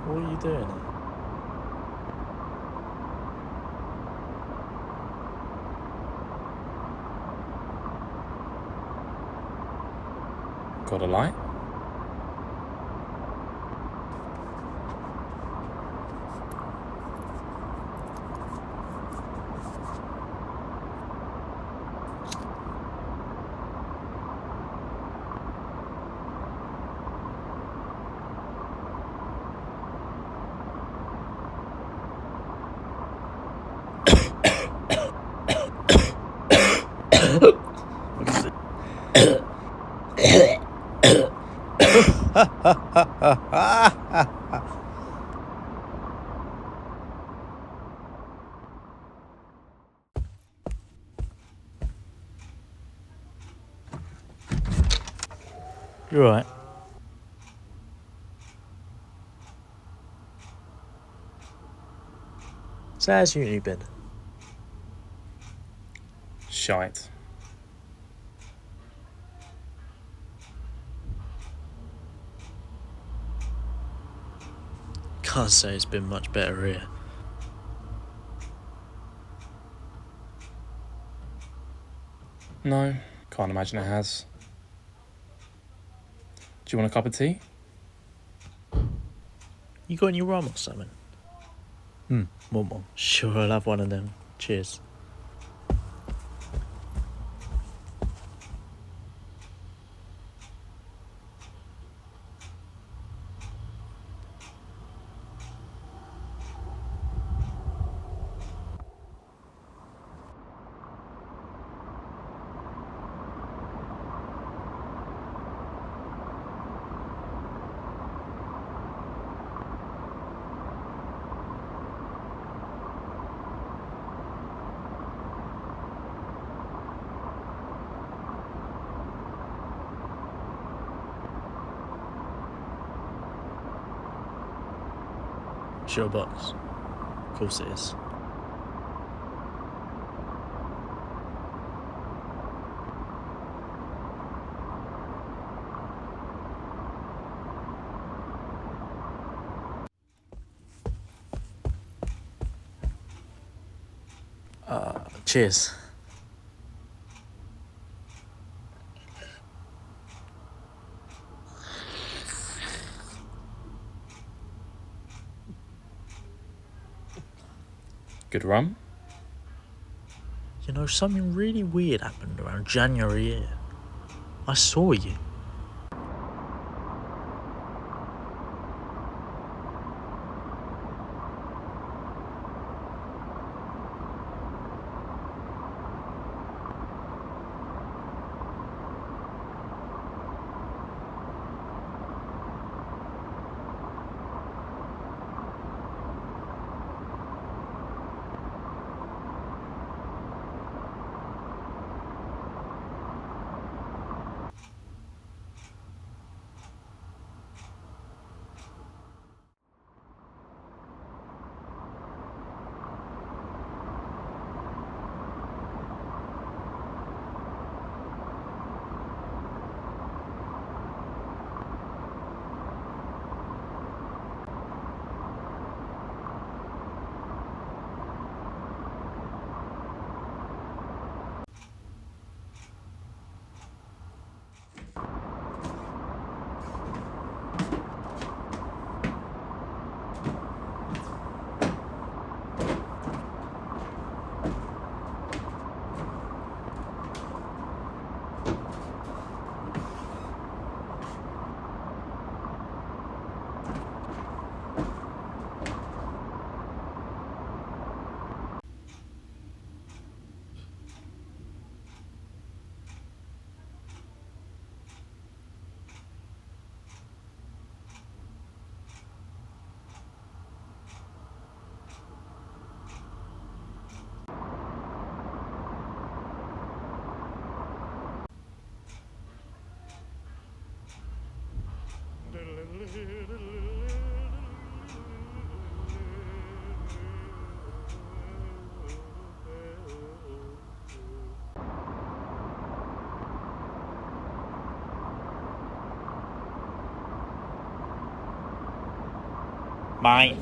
What are you doing? Got a light? You're right. So how's uni been? Shite. Can't say it's been much better here. No, can't imagine it has. Do you want a cup of tea? You got any rum or something? Mum. Sure, I'll have one of them. Cheers. Sure box. Of course it is. Cheers. Good rum? You know, something really weird happened around January here. I saw you. Bye.